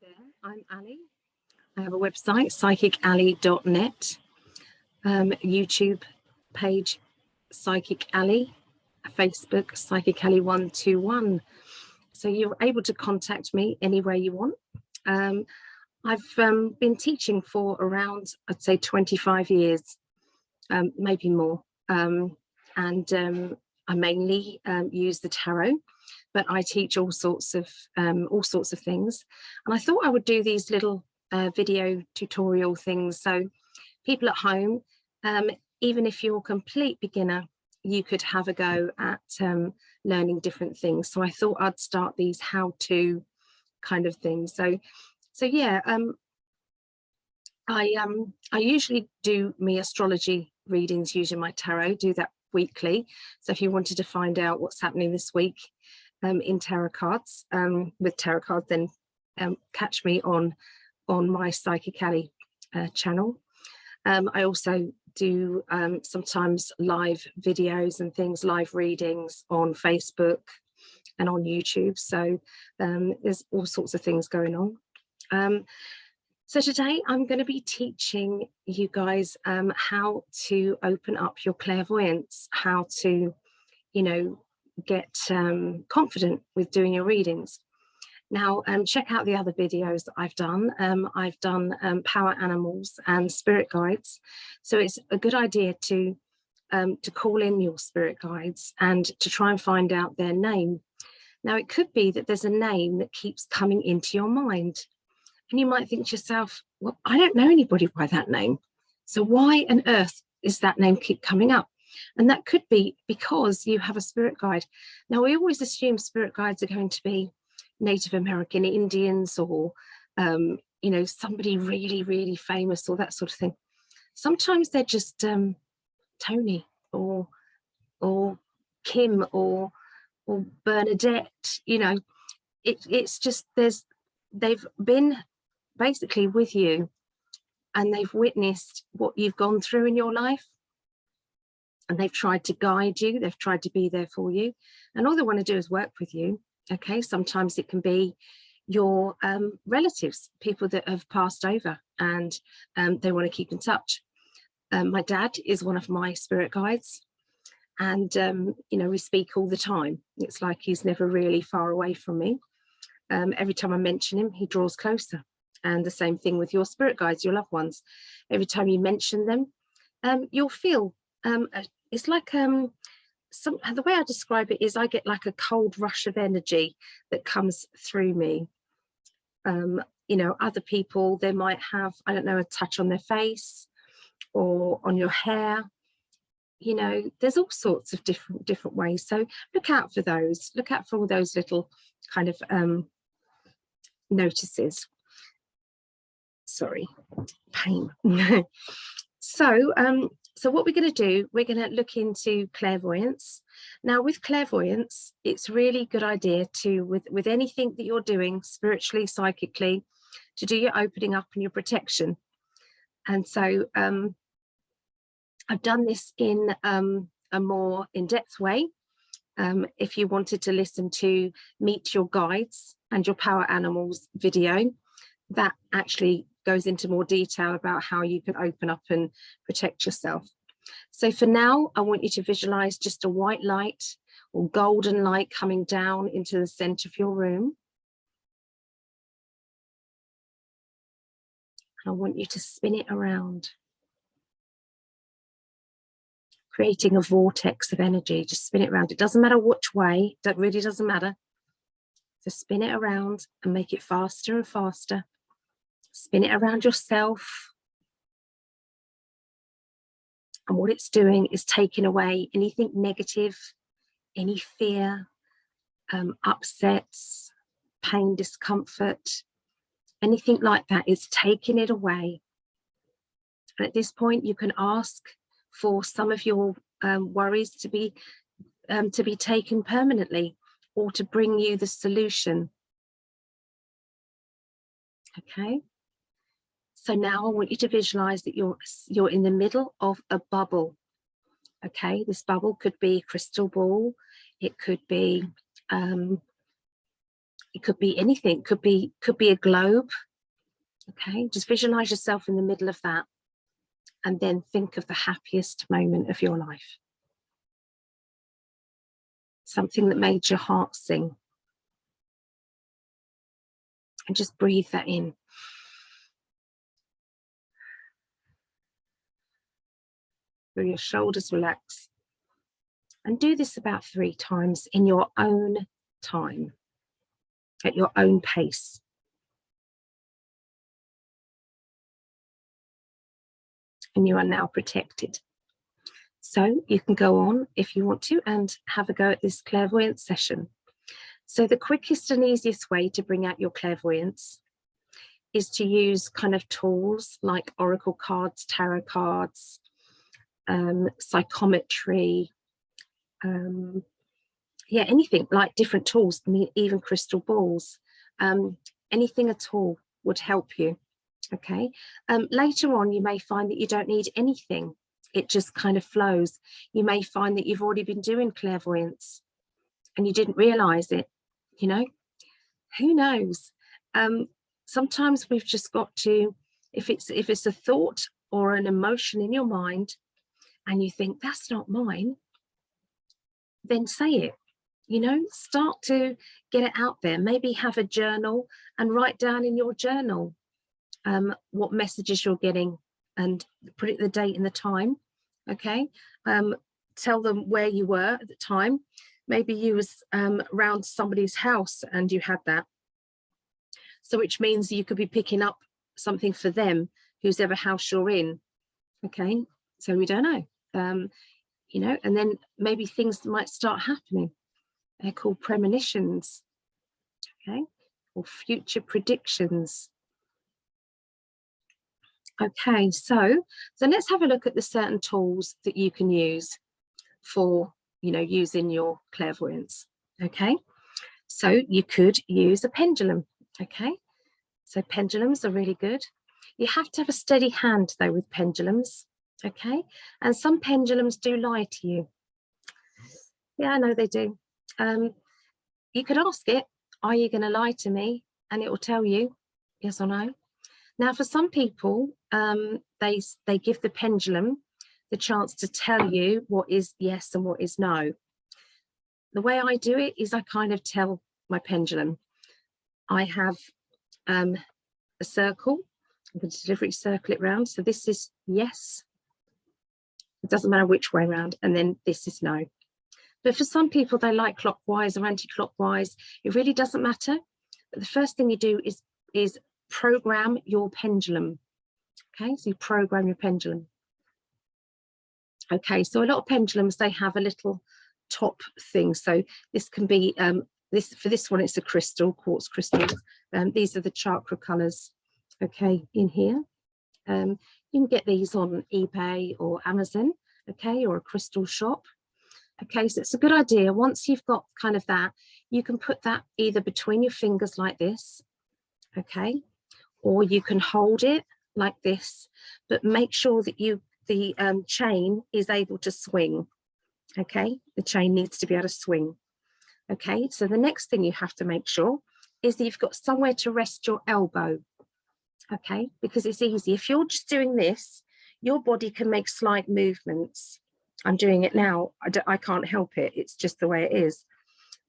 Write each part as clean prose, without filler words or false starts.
there, I'm Ali. I have a website, psychicali.net, YouTube page, Psychic Ali, Facebook, Psychic Ali 121. So you're able to contact me anywhere you want. I've been teaching for around, I'd say 25 years, maybe more. I mainly use the tarot, but I teach all sorts of things. And I thought I would do these little video tutorial things, so people at home, even if you're a complete beginner, you could have a go at learning different things. So I thought I'd start these how-to kind of things. So yeah, I usually do me astrology readings using my tarot, do that weekly. So if you wanted to find out what's happening this week in tarot cards, with tarot cards, then catch me on my Psychic Ali channel. I also do sometimes live videos and things, live readings on Facebook and on YouTube. So there's all sorts of things going on. So today I'm going to be teaching you guys how to open up your clairvoyance, how to, get confident with doing your readings. Now, check out the other videos that I've done. I've done power animals and spirit guides. So it's a good idea to call in your spirit guides and to try and find out their name. Now, it could be that there's a name that keeps coming into your mind. And you might think to yourself, well, I don't know anybody by that name. So why on earth is that name keep coming up? And that could be because you have a spirit guide. Now, we always assume spirit guides are going to be Native American Indians or, somebody really, really famous or that sort of thing. Sometimes they're just Tony or Kim or Bernadette. It's just they've been basically with you and they've witnessed what you've gone through in your life, and they've tried to guide you, they've tried to be there for you, and all they want to do is work with you. Okay, sometimes it can be your relatives, people that have passed over, and they want to keep in touch. My dad is one of my spirit guides, and we speak all the time. It's like he's never really far away from me. Every time I mention him, he draws closer. And the same thing with your spirit guides, your loved ones. Every time you mention them, you'll feel, it's like, the way I describe it is I get like a cold rush of energy that comes through me. Other people, they might have, I don't know, a touch on their face or on your hair. There's all sorts of different ways. So look out for those. Look out for all those little kind of notices. Sorry, pain. So what we're going to do, we're going to look into clairvoyance. Now, with clairvoyance, it's really good idea to, with anything that you're doing spiritually, psychically, to do your opening up and your protection. And so I've done this in a more in-depth way. If you wanted to listen to Meet Your Guides and Your Power Animals video, that actually goes into more detail about how you can open up and protect yourself. So for now, I want you to visualize just a white light or golden light coming down into the center of your room. I want you to spin it around, creating a vortex of energy. Just spin it around. It doesn't matter which way, that really doesn't matter. Just spin it around and make it faster and faster. Spin it around yourself. And what it's doing is taking away anything negative, any fear, upsets, pain, discomfort, anything like that. It's taking it away. And at this point, you can ask for some of your worries to be taken permanently, or to bring you the solution. Okay. So now I want you to visualize that you're in the middle of a bubble. Okay, this bubble could be a crystal ball. It could be It could be anything, could be a globe. Okay, just visualize yourself in the middle of that, and then think of the happiest moment of your life. Something that made your heart sing. And just breathe that in. Feel your shoulders relax. And do this about 3 times in your own time, at your own pace. And you are now protected. So you can go on if you want to and have a go at this clairvoyance session. So the quickest and easiest way to bring out your clairvoyance is to use kind of tools like oracle cards, tarot cards, psychometry, yeah, anything like different tools. I mean, even crystal balls, anything at all would help you. Okay. Later on, you may find that you don't need anything. It just kind of flows. You may find that you've already been doing clairvoyance and you didn't realize it, you know, who knows? Sometimes we've just got to, if it's a thought or an emotion in your mind and you think that's not mine, then say it, you know, start to get it out there. Maybe have a journal and write down in your journal what messages you're getting and put it the date and the time. Okay. Tell them where you were at the time. Maybe you was around somebody's house and you had that. So which means you could be picking up something for them, whose ever house you're in. Okay. So we don't know. You know, and then maybe things might start happening. They're called premonitions. Okay. Or future predictions. Okay, so let's have a look at the certain tools that you can use for, you know, using your clairvoyance. Okay, so you could use a pendulum. Okay, so pendulums are really good. You have to have a steady hand though with pendulums. Okay, and some pendulums do lie to you. Yeah, I know they do. You could ask it, are you going to lie to me? And it will tell you yes or no. Now, for some people, they give the pendulum the chance to tell you what is yes and what is no. The way I do it is I kind of tell my pendulum. I have a circle. I'm going to deliberately circle it round. So this is yes. It doesn't matter which way around. And then this is no. But for some people, they like clockwise or anti-clockwise. It really doesn't matter. But the first thing you do is program your pendulum. Okay, so you program your pendulum. Okay, so a lot of pendulums, they have a little top thing. So this can be for this one, it's a crystal, quartz crystal. These are the chakra colors. Okay, in here. You can get these on eBay or Amazon. Okay, or a crystal shop. Okay, so it's a good idea. Once you've got kind of that, you can put that either between your fingers like this. Okay, or you can hold it like this, but make sure that the chain is able to swing. Okay, the chain needs to be able to swing. Okay, so the next thing you have to make sure is that you've got somewhere to rest your elbow. Okay, because it's easy. If you're just doing this, your body can make slight movements. I'm doing it now. I can't help it. It's just the way it is.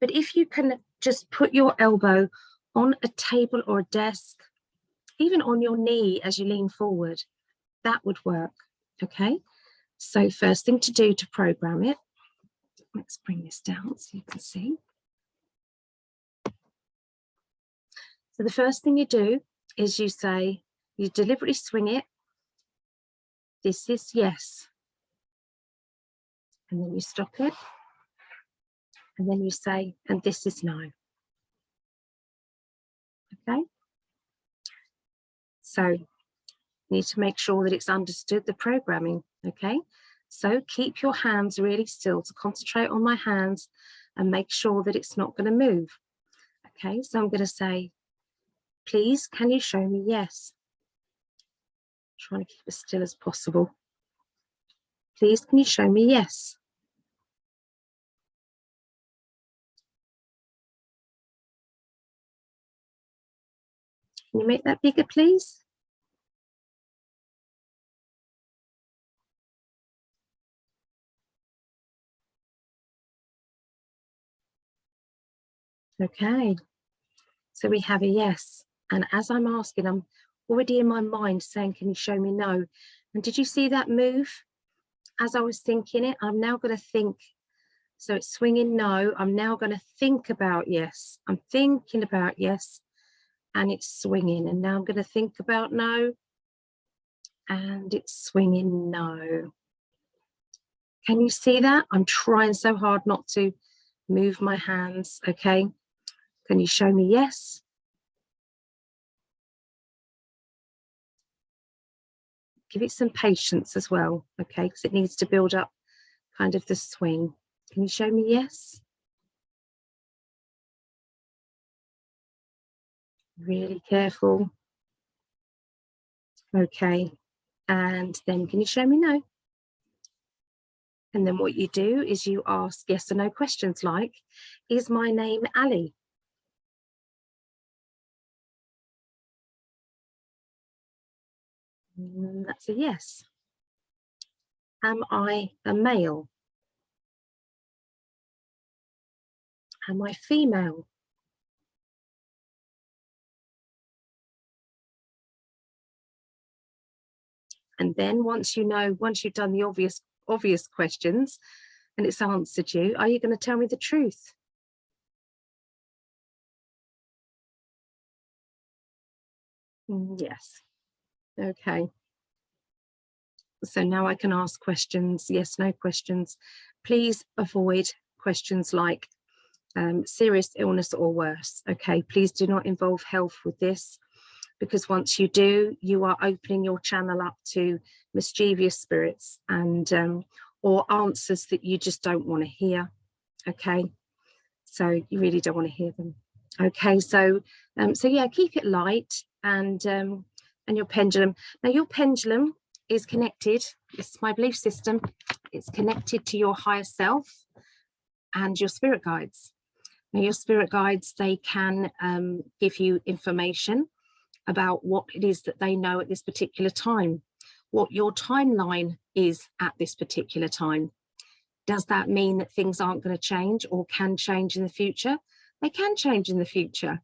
But if you can just put your elbow on a table or a desk, even on your knee as you lean forward, that would work. Okay, so first thing to do to program it, let's bring this down so you can see. So the first thing you do is you say, you deliberately swing it, this is yes, and then you stop it, and then you say, and this is no. Okay, so you need to make sure that it's understood the programming. Okay, so keep your hands really still, to concentrate on my hands and make sure that it's not going to move. Okay, so I'm going to say, please, can you show me yes? Trying to keep as still as possible. Please, can you show me yes? Can you make that bigger, please? Okay, so we have a yes. And as I'm asking, I'm already in my mind saying, can you show me no? And did you see that move? As I was thinking it, I'm now going to think. So it's swinging no. I'm now going to think about yes. I'm thinking about yes. And it's swinging. And now I'm going to think about no. And it's swinging no. Can you see that? I'm trying so hard not to move my hands. Okay. Can you show me yes? Give it some patience as well. Okay. Because it needs to build up kind of the swing. Can you show me yes? Really careful. Okay. And then can you show me no? And then what you do is you ask yes or no questions like, is my name Ali? That's a yes. Am I a male? Am I female? And then once you've done the obvious questions and it's answered you, are you going to tell me the truth? Yes. Okay. So now I can ask questions, yes, no questions. Please avoid questions like serious illness or worse. Okay, please do not involve health with this, because once you do, you are opening your channel up to mischievous spirits and or answers that you just don't want to hear. Okay, so you really don't want to hear them. Okay, so yeah, keep it light and your pendulum. Now your pendulum is connected. It's my belief system. It's connected to your higher self and your spirit guides. Now your spirit guides, they can give you information about what it is that they know at this particular time, what your timeline is at this particular time. Does that mean that things aren't going to change or can change in the future? They can change in the future.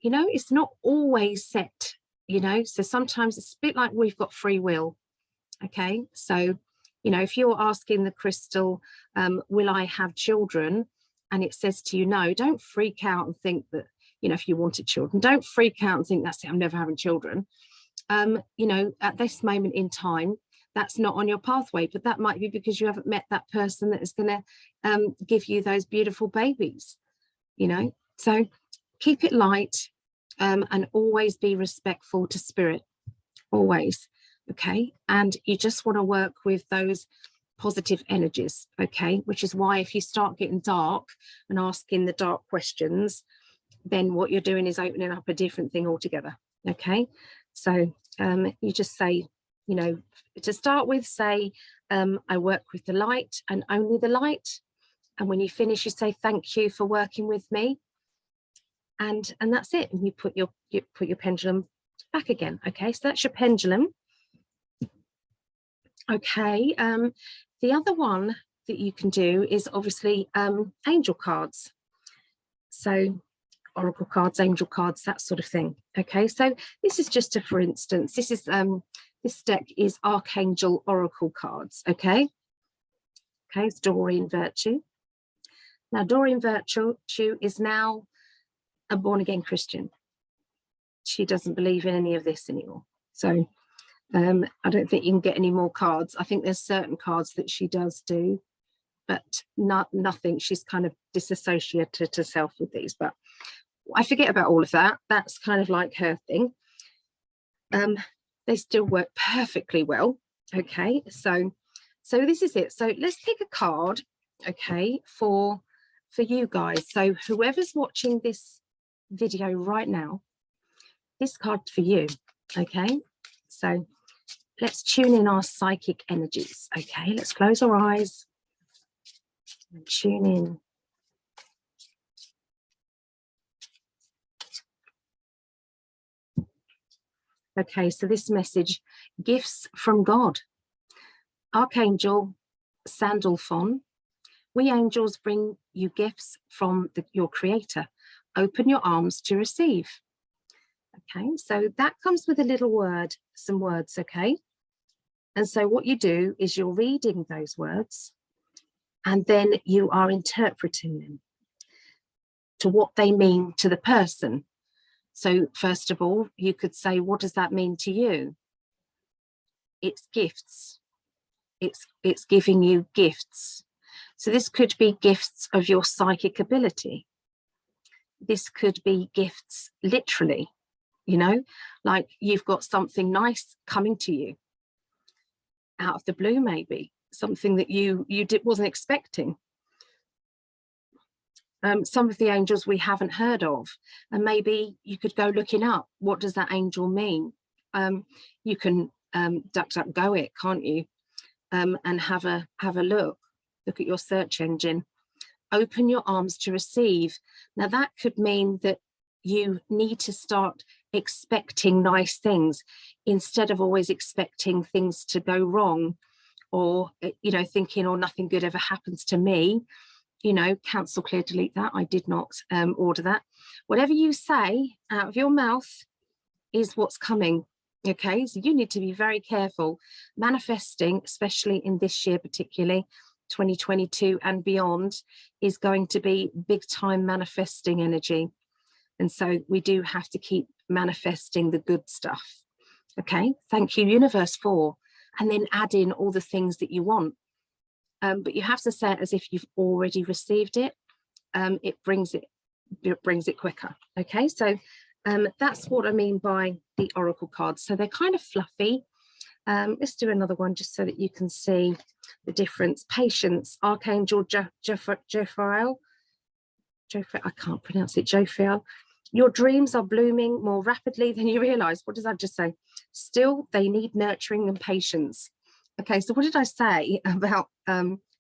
You know, it's not always set, you know, so sometimes it's a bit like we've got free will. Okay, so, you know, if you're asking the crystal, will I have children? And it says to you, no, don't freak out and think that, you know, if you wanted children, don't freak out and think that's it, I'm never having children. You know, at this moment in time, that's not on your pathway, but that might be because you haven't met that person that is going to give you those beautiful babies, you know. So keep it light and always be respectful to spirit, always. Okay, and you just want to work with those positive energies. Okay, which is why if you start getting dark and asking the dark questions, then what you're doing is opening up a different thing altogether. Okay, so you just say, you know, to start with, say, I work with the light and only the light. And when you finish, you say, thank you for working with me. And that's it. And you put your pendulum back again. Okay, so that's your pendulum. Okay, the other one that you can do is obviously angel cards. So oracle cards, angel cards, that sort of thing. Okay, so this is just a, for instance, this is this deck is Archangel Oracle cards. Okay, it's Doreen Virtue. Now Doreen Virtue is now a born-again Christian. She doesn't believe in any of this anymore. So I don't think you can get any more cards. I think there's certain cards that she does do, but nothing. She's kind of disassociated herself with these, but I forget about all of that. That's kind of like her thing. They still work perfectly well. Okay, so this is it. So let's pick a card, okay, for you guys. So whoever's watching this video right now, this card for you. Okay, so let's tune in our psychic energies. Okay, let's close our eyes and tune in. Okay, so this message, gifts from God. Archangel Sandalphon, we angels bring you gifts from your creator. Open your arms to receive. Okay, so that comes with a little word, some words, okay? And so what you do is you're reading those words and then you are interpreting them to what they mean to the person. So first of all, you could say, what does that mean to you? It's gifts. It's giving you gifts. So this could be gifts of your psychic ability. This could be gifts literally, you know, like you've got something nice coming to you out of the blue, maybe something that you wasn't expecting. Some of the angels we haven't heard of, and maybe you could go looking up, what does that angel mean? You can DuckDuckGo it, can't you? And have a look at your search engine. Open your arms to receive. Now that could mean that you need to start expecting nice things instead of always expecting things to go wrong, or, you know, thinking, oh, nothing good ever happens to me. You know, cancel, clear, delete that. I did not order that. Whatever you say out of your mouth is what's coming. Okay, so you need to be very careful. Manifesting, especially in this year, particularly 2022 and beyond, is going to be big time manifesting energy. And so we do have to keep manifesting the good stuff. Okay, thank you, universe, for, and then add in all the things that you want. But you have to say it as if you've already received it. It brings it quicker. Okay, so that's what I mean by the oracle cards. So they're kind of fluffy. Let's do another one just so that you can see the difference. Patience, Archangel Jophiel. I can't pronounce it. Jophiel. Your dreams are blooming more rapidly than you realize. What does that just say? Still, they need nurturing and patience. Okay, so what did I say about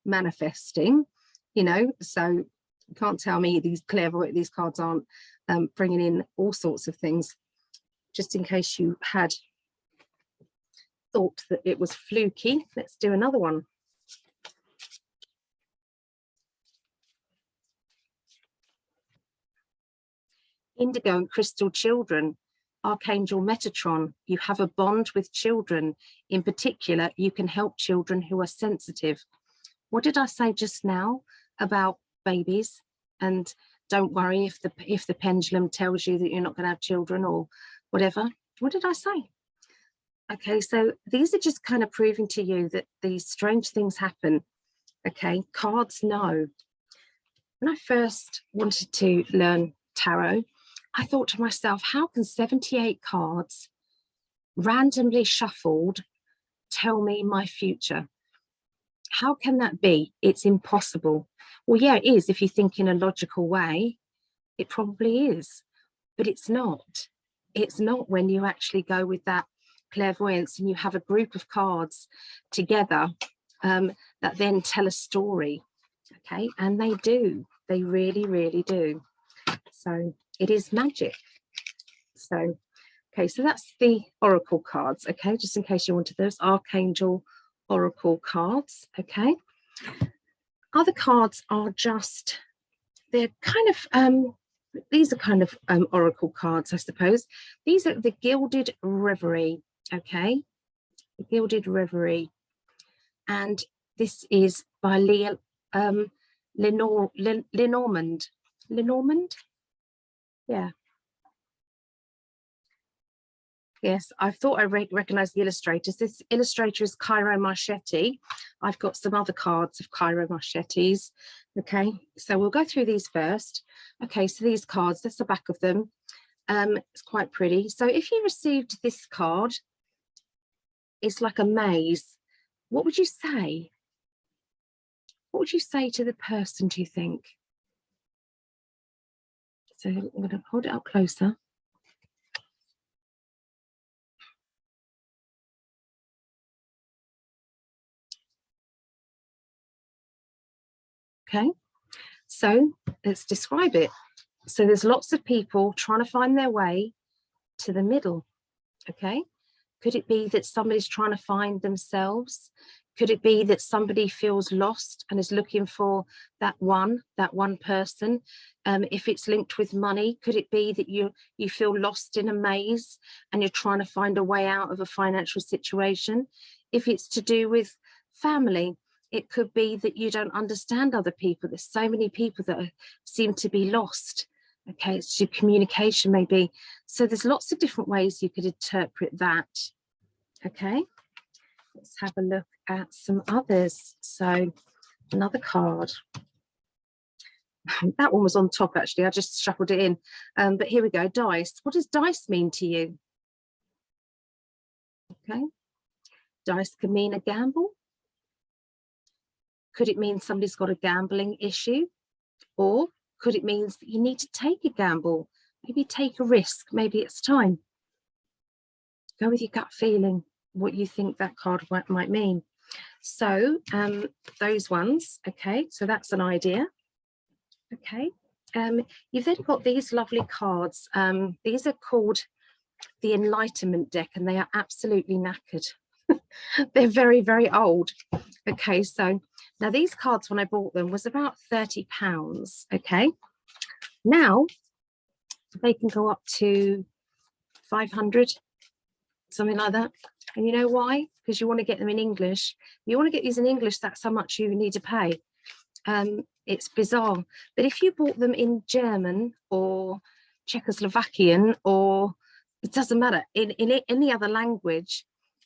manifesting? You know, so you can't tell me these clairvoyant, these cards aren't bringing in all sorts of things. Just in case you had thought that it was fluky, let's do another one. Indigo and crystal children, Archangel Metatron, you have a bond with children. In particular, you can help children who are sensitive. What did I say just now about babies? And don't worry if the pendulum tells you that you're not going to have children or whatever. What did I say? Okay, so these are just kind of proving to you that these strange things happen. Okay, cards know. When I first wanted to learn tarot, I thought to myself, how can 78 cards randomly shuffled tell me my future? How can that be? It's impossible. Well, yeah, it is. If you think in a logical way, it probably is, but it's not. It's not when you actually go with that clairvoyance and you have a group of cards together that then tell a story. Okay, and they do. They really, really do. So it is magic. So, okay, so that's the oracle cards. Okay, just in case you wanted those, Archangel oracle cards. Okay, other cards are just, they're kind of these are kind of oracle cards, I suppose. These are the Gilded Reverie. Okay, the Gilded Reverie, and this is by Lenormand. Lenormand, yeah. Yes, I thought I recognized the illustrators. This illustrator is Cairo Marchetti. I've got some other cards of Cairo Marchetti's. Okay, so we'll go through these first. Okay, so these cards, that's the back of them. It's quite pretty. So if you received this card, it's like a maze. What would you say? What would you say to the person, do you think? So I'm going to hold it up closer. Okay, so let's describe it. So there's lots of people trying to find their way to the middle. Okay. Could it be that somebody's trying to find themselves? Could it be that somebody feels lost and is looking for that one person? If it's linked with money, could it be that you feel lost in a maze and you're trying to find a way out of a financial situation? If it's to do with family, it could be that you don't understand other people. There's so many people that seem to be lost. Okay, it's your communication maybe. So there's lots of different ways you could interpret that. Okay, let's have a look at some others. So another card. That one was on top actually, I just shuffled it in. But here we go, dice. What does dice mean to you? Okay, dice can mean a gamble. Could it mean somebody's got a gambling issue? Or could it mean that you need to take a gamble? Maybe take a risk, maybe it's time. Go with your gut feeling, what you think that card might mean. So those ones, okay, so that's an idea. Okay, you've then got these lovely cards. These are called the Enlightenment deck, and they are absolutely knackered. They're very, very old. Okay, so now these cards, when I bought them, was about £30. Okay, now they can go up to 500, something like that. And you know why? Because you want to get them in English. You want to get these in English, that's how much you need to pay. It's bizarre. But if you bought them in German or Czechoslovakian, or it doesn't matter, in any other language,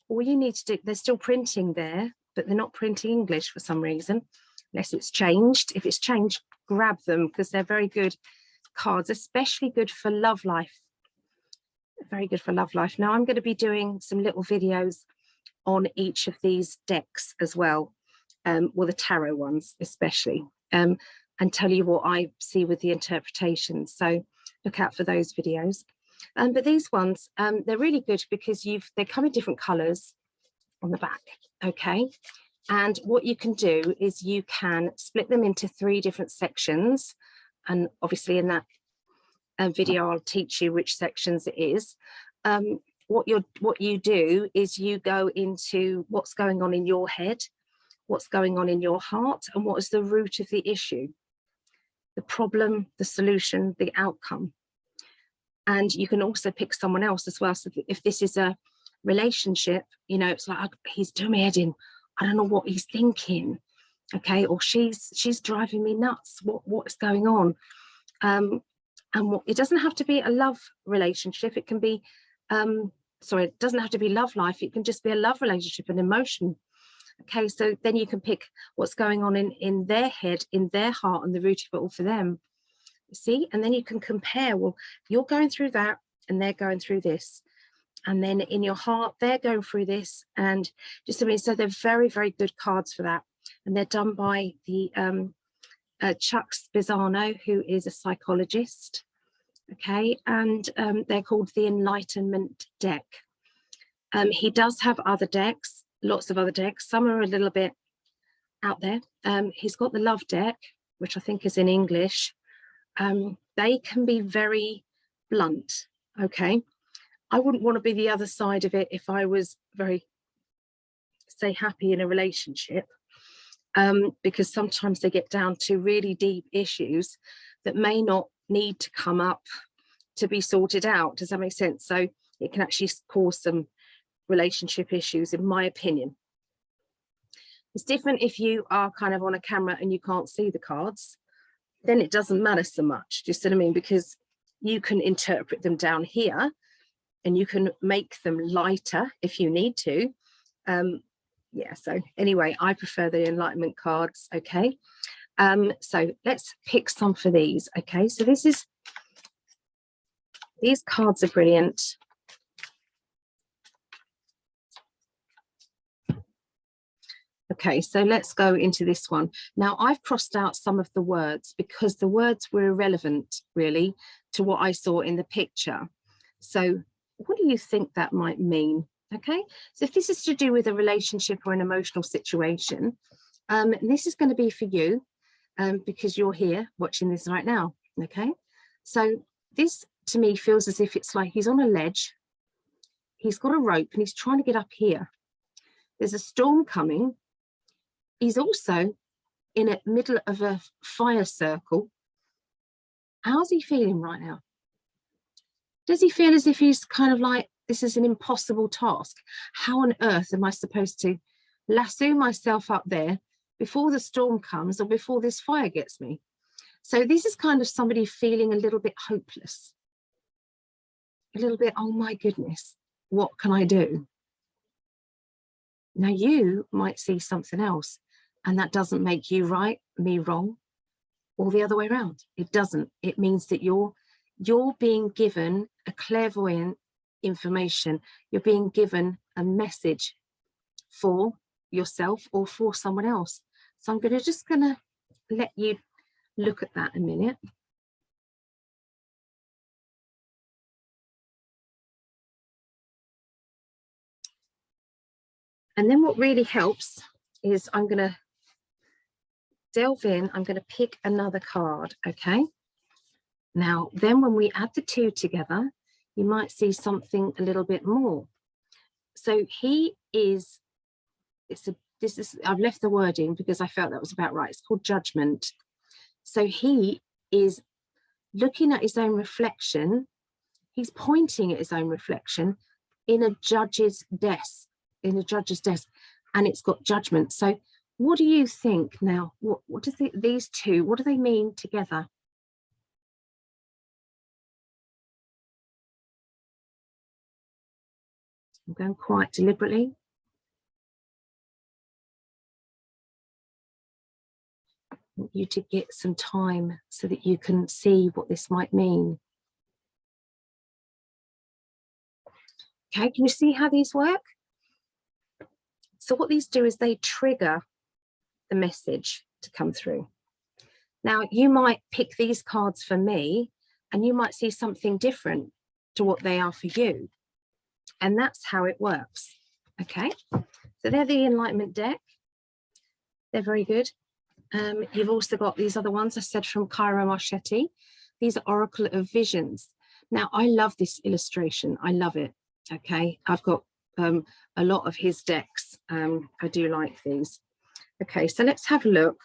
all you need to do, they're still printing there, but they're not printing English for some reason, unless it's changed. If it's changed, grab them, because they're very good cards, especially good for love life. Very good for love life. Now I'm going to be doing some little videos on each of these decks as well, well, the tarot ones especially, and tell you what I see with the interpretations. So look out for those videos. But these ones, they're really good because they come in different colours on the back. Okay, and what you can do is you can split them into 3 different sections, and obviously in that video I'll teach you which sections it is. What you do is you go into what's going on in your head, what's going on in your heart, and what is the root of the issue, the problem, the solution, the outcome. And you can also pick someone else as well. So if this is a relationship, you know, it's like, he's doing my head in, I don't know what he's thinking. Okay, or she's driving me nuts, what's going on? And it doesn't have to be a love relationship. It can be sorry, it doesn't have to be love life. It can just be a love relationship, an emotion. Okay, so then you can pick what's going on in their head, in their heart, and the root of it all for them. See, and then you can compare, well, you're going through that and they're going through this, and then in your heart they're going through this, and just I mean, so they're very, very good cards for that. And they're done by the Chuck Spizzano, who is a psychologist. Okay, and they're called the Enlightenment deck. He does have other decks, lots of other decks. Some are a little bit out there. He's got the Love deck, which I think is in English. They can be very blunt. Okay, I wouldn't want to be the other side of it if I was very, say, happy in a relationship, because sometimes they get down to really deep issues that may not need to come up to be sorted out. Does that make sense? So it can actually cause some relationship issues, in my opinion. It's different if you are kind of on a camera and you can't see the cards, then it doesn't matter so much. Do you see what I mean? Because you can interpret them down here and you can make them lighter if you need to. Yeah, so anyway, I prefer the Enlightenment cards. Okay, so let's pick some for these. Okay, so these cards are brilliant. Okay, so let's go into this one. Now, I've crossed out some of the words because the words were irrelevant, really, to what I saw in the picture. So what do you think that might mean? Okay, so if this is to do with a relationship or an emotional situation, this is going to be for you because you're here watching this right now. Okay, so this to me feels as if it's like he's on a ledge. he's got a rope and he's trying to get up here. There's a storm coming. He's also in the middle of a fire circle. How's he feeling right now? Does he feel as if he's kind of like, this is an impossible task? How on earth am I supposed to lasso myself up there before the storm comes or before this fire gets me? So this is kind of somebody feeling a little bit hopeless, a little bit, oh my goodness, what can I do? Now you might see something else, and that doesn't make you right, me wrong, or the other way around. It doesn't. It means that you're being given a clairvoyant information. You're being given a message for yourself or for someone else. So I'm just gonna let you look at that a minute. And then what really helps is I'm going to delve in. I'm going to pick another card. Okay. Now, then when we add the two together, you might see something a little bit more. So he is, I've left the wording because I felt that was about right. It's called judgment. So he is looking at his own reflection. He's pointing at his own reflection in a judge's desk, and it's got judgment. So what do you think now? What does these two, what do they mean together? I'm going quite deliberately. I want you to get some time so that you can see what this might mean. Okay, can you see how these work? So what these do is they trigger the message to come through. Now, you might pick these cards for me, and you might see something different to what they are for you. And that's how it works. Okay, so they're the Enlightenment deck. They're very good. You've also got these other ones I said from Cairo Marchetti. These are Oracle of Visions. Now, I love this illustration. I love it. Okay, I've got a lot of his decks. I do like these. Okay, so let's have a look.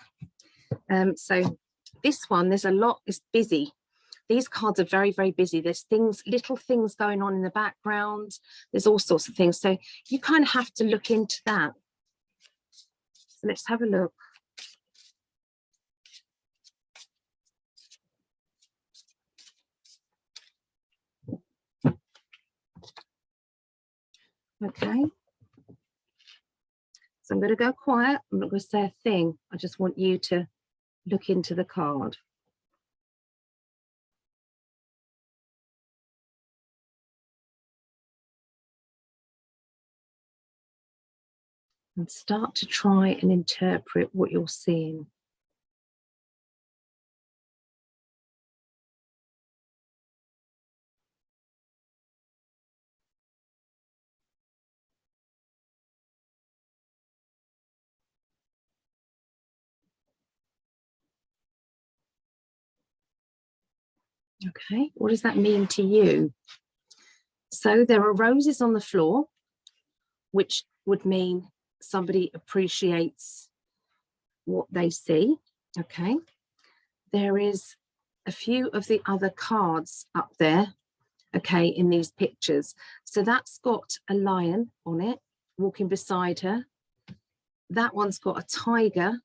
So this one, there's a lot, it's busy. These cards are very, very busy. There's things, little things going on in the background. There's all sorts of things. So you kind of have to look into that. So let's have a look. Okay. So I'm going to go quiet. I'm not going to say a thing. I just want you to look into the card. And start to try and interpret what you're seeing. Okay, what does that mean to you? So there are roses on the floor, which would mean somebody appreciates what they see. Okay, there is a few of the other cards up there, okay, in these pictures. So that's got a lion on it walking beside her. That one's got a tiger,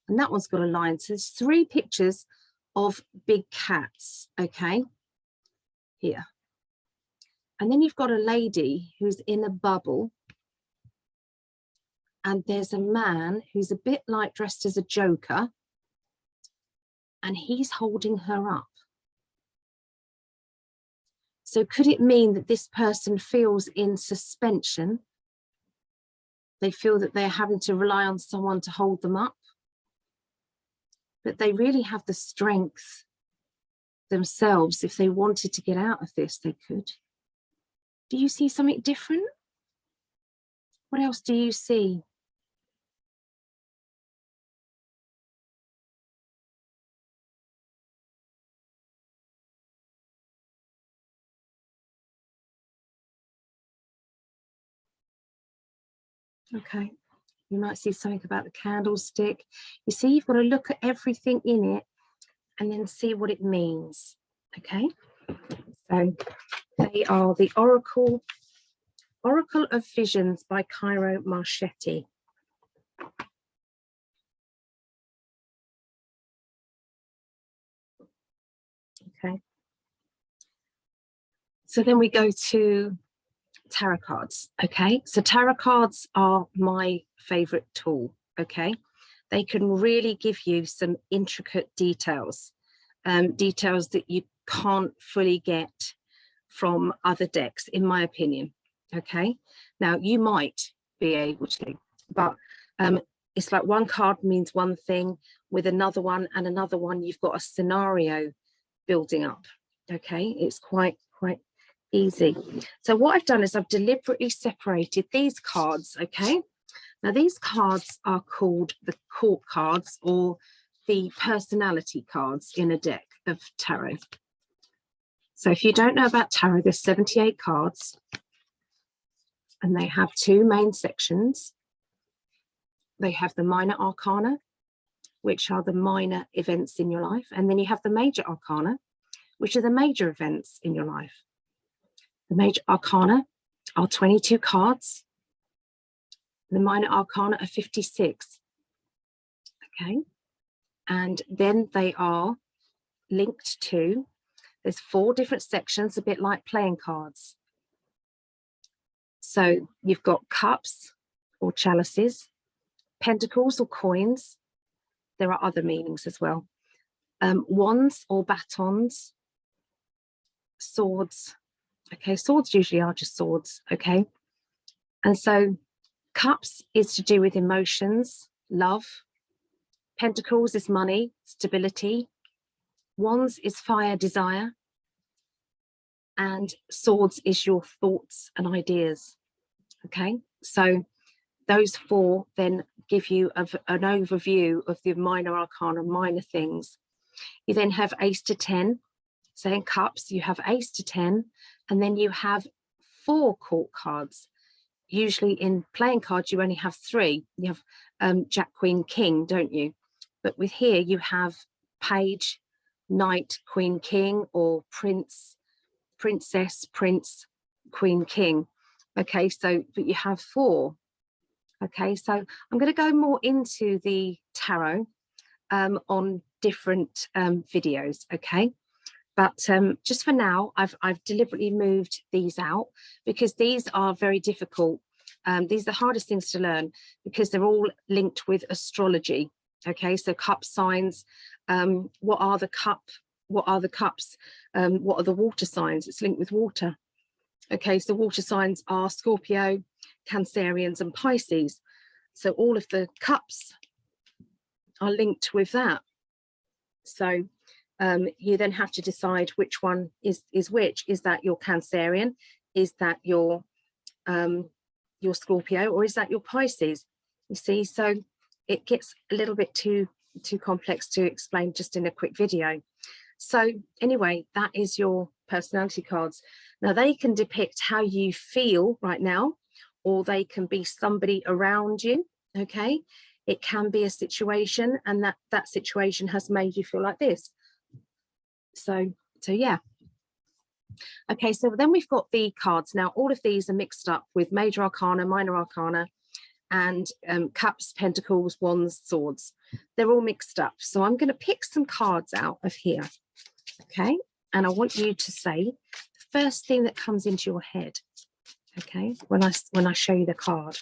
and that one's got a lion. So there's 3 pictures of big cats, okay, here. And then you've got a lady who's in a bubble, and there's a man who's a bit like dressed as a joker, and he's holding her up. So could it mean that this person feels in suspension? They feel that they're having to rely on someone to hold them up, but they really have the strength themselves. If they wanted to get out of this, they could. Do you see something different? What else do you see? Okay, you might see something about the candlestick. You see, you've got to look at everything in it and then see what it means. Okay, so they are the Oracle of Visions by Cairo Marchetti. Okay, so then we go to tarot cards. Okay, so tarot cards are my favorite tool. Okay, they can really give you some intricate details, details that you can't fully get from other decks, in my opinion. Okay, now you might be able to, but it's like one card means one thing with another one and another one, you've got a scenario building up. Okay, it's quite easy. So what I've done is I've deliberately separated these cards. Okay, now these cards are called the court cards or the personality cards in a deck of tarot. So if you don't know about tarot, there's 78 cards and they have two main sections. They have the minor arcana, which are the minor events in your life, and then you have the major arcana, which are the major events in your life. The major arcana are 22 cards. The minor arcana are 56. Okay, and then they are linked to, there's 4 different sections, a bit like playing cards. So you've got cups or chalices, pentacles or coins. There are other meanings as well. Wands or batons, swords. Okay, swords usually are just swords. Okay, and so cups is to do with emotions, love. Pentacles is money, stability. Wands is fire, desire. And swords is your thoughts and ideas. Okay, so those 4 then give you an overview of the minor arcana, minor things. You then have ace to 10. So in cups, you have ace to 10, and then you have 4 court cards. Usually in playing cards, you only have 3. You have Jack, Queen, King, don't you? But with here, you have page, knight, queen, king, or prince, princess, prince, queen, king. Okay, so, but you have 4. Okay, so I'm going to go more into the tarot on different videos. Okay, but just for now, I've deliberately moved these out because these are very difficult. These are the hardest things to learn because they're all linked with astrology. Okay, so cup signs. What are the cups? What are the water signs? It's linked with water. Okay, so water signs are Scorpio, Cancerians, and Pisces. So all of the cups are linked with that. So you then have to decide which one is which. Is that your Cancerian? Is that your Scorpio, or is that your Pisces? You see, so it gets a little bit too complex to explain just in a quick video. So anyway, that is your personality cards. Now they can depict how you feel right now, or they can be somebody around you. Okay, it can be a situation, and that situation has made you feel like this. So yeah. Okay, so then we've got the cards. Now all of these are mixed up with major arcana, minor arcana, and cups, pentacles, wands, swords. They're all mixed up. So I'm going to pick some cards out of here. Okay, and I want you to say the first thing that comes into your head. Okay, when I show you the card.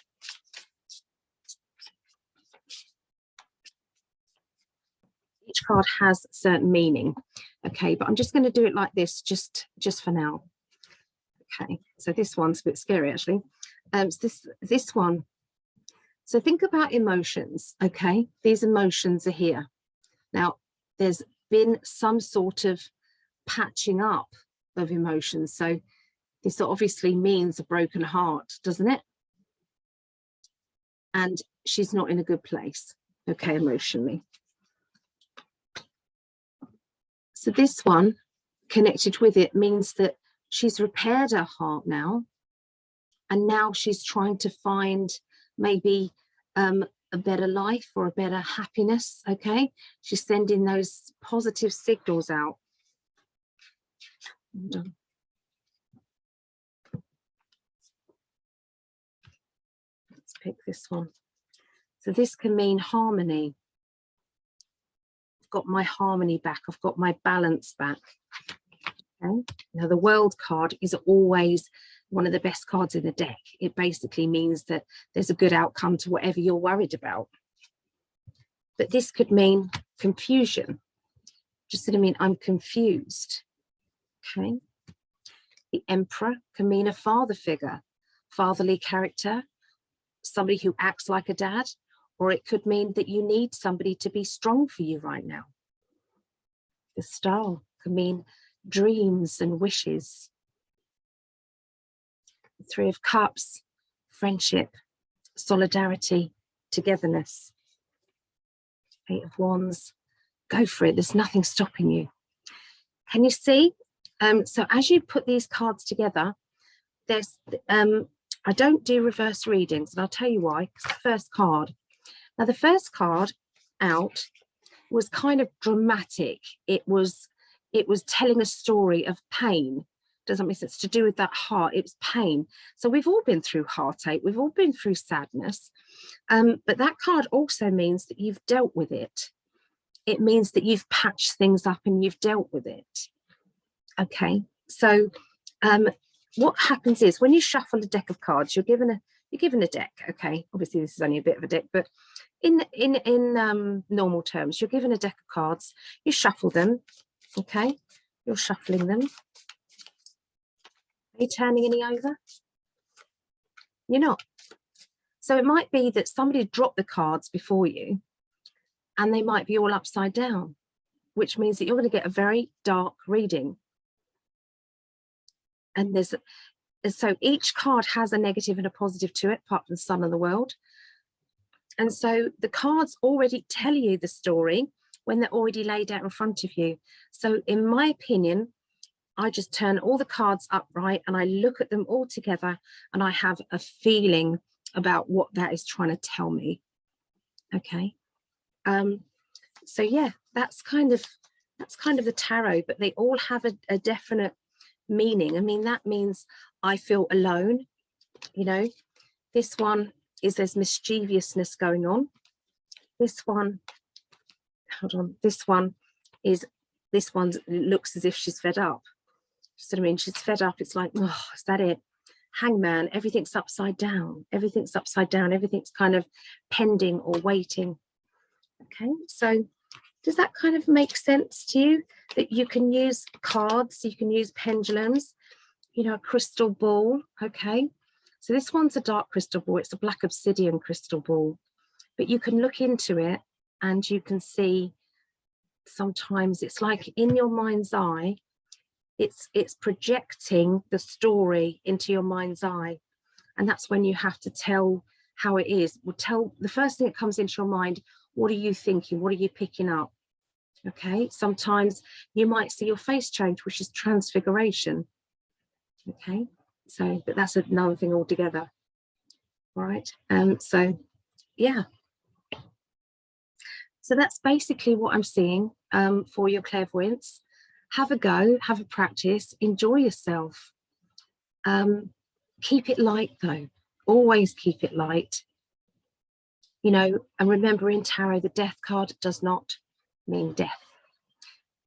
Each card has certain meaning. Okay, but I'm just going to do it like this, just for now. Okay, so this one's a bit scary actually. So this one. So think about emotions. Okay, these emotions are here. Now, there's been some sort of patching up of emotions. So this obviously means a broken heart, doesn't it? And she's not in a good place, okay, emotionally. So this one connected with it means that she's repaired her heart now, and now she's trying to find maybe a better life or a better happiness. Okay, she's sending those positive signals out. Let's pick this one. So this can mean harmony. I've got my harmony back. I've got my balance back. Okay. Now the World card is always one of the best cards in the deck. It basically means that there's a good outcome to whatever you're worried about. But this could mean confusion. Just sort of mean I'm confused. Okay. The Emperor can mean a father figure, fatherly character, somebody who acts like a dad, or it could mean that you need somebody to be strong for you right now. The Star can mean dreams and wishes. The Three of Cups, friendship, solidarity, togetherness. Eight of Wands, go for it. There's nothing stopping you. Can you see? So as you put these cards together, there's, I don't do reverse readings, and I'll tell you why. Because the first card, now the first card out was kind of dramatic. It was telling a story of pain. Doesn't make sense, to do with that heart. It was pain. So we've all been through heartache. We've all been through sadness. But that card also means that you've dealt with it. It means that you've patched things up and you've dealt with it. Okay. So what happens is when you shuffle a deck of cards, you're given a deck. Okay. Obviously this is only a bit of a deck, but in normal terms, you're given a deck of cards. You shuffle them. Okay. You're shuffling them. Are you turning any over? You're not. So it might be that somebody dropped the cards before you and they might be all upside down, which means that you're going to get a very dark reading. And so each card has a negative and a positive to it, apart from the Sun and the World. And so the cards already tell you the story when they're already laid out in front of you. So in my opinion, I just turn all the cards upright and I look at them all together and I have a feeling about what that is trying to tell me. Okay. So yeah, that's kind of the tarot, but they all have a definite meaning. I mean, that means I feel alone. You know, this one is there's mischievousness going on. This one, hold on, this one looks as if she's fed up. So I mean, she's fed up. It's like, oh, is that it? Hangman, everything's upside down. Everything's upside down. Everything's kind of pending or waiting. Okay, so does that kind of make sense to you? That you can use cards, you can use pendulums, you know, a crystal ball. Okay, so this one's a dark crystal ball. It's a black obsidian crystal ball, but you can look into it and you can see sometimes it's like in your mind's eye, it's projecting the story into your mind's eye. And that's when you have to tell how it is. Well, tell the first thing that comes into your mind, what are you thinking? What are you picking up? Okay, sometimes you might see your face change, which is transfiguration. Okay, so, but that's another thing altogether. All right, so yeah. So that's basically what I'm seeing for your clairvoyance. Have a go, have a practice, enjoy yourself. Keep it light though, always keep it light. You know, and remember in tarot, the death card does not mean death.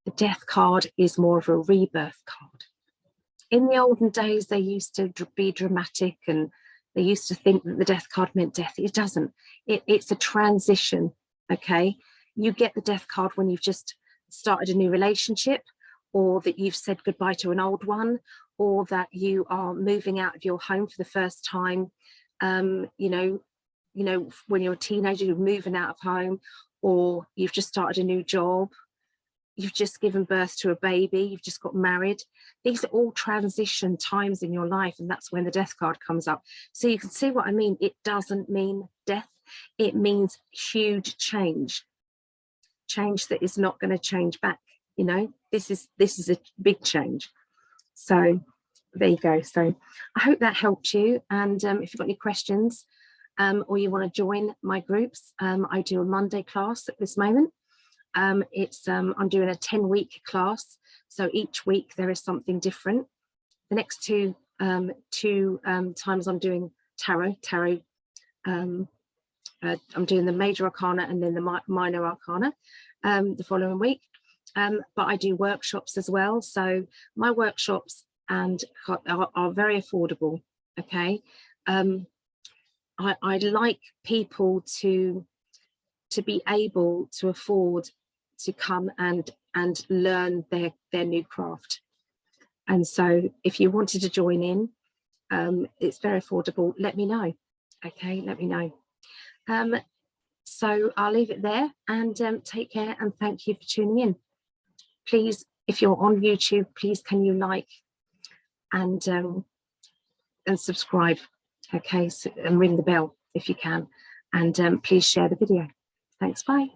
The death card is more of a rebirth card. In the olden days, they used to be dramatic and they used to think that the death card meant death. It doesn't. It's a transition, okay? You get the death card when you've just started a new relationship, or that you've said goodbye to an old one, or that you are moving out of your home for the first time. You know, when you're a teenager, you're moving out of home, or you've just started a new job, you've just given birth to a baby, you've just got married. These are all transition times in your life, and that's when the death card comes up. So you can see what I mean. It doesn't mean death. It means huge change that is not going to change back. You know, this is a big change. So there you go. So I hope that helped you. And if you've got any questions, or you want to join my groups, I do a Monday class at this moment. I'm doing a 10-week class, so each week there is something different. The next two times I'm doing tarot. I'm doing the major arcana and then the minor arcana the following week. But I do workshops as well. So my workshops are very affordable. Okay. I like people to be able to afford to come and learn their new craft. And so if you wanted to join in, it's very affordable. Let me know. Okay, let me know. So I'll leave it there, and take care, and thank you for tuning in. Please, if you're on YouTube, please can you like and subscribe, okay, and ring the bell if you can, and please share the video. Thanks, bye.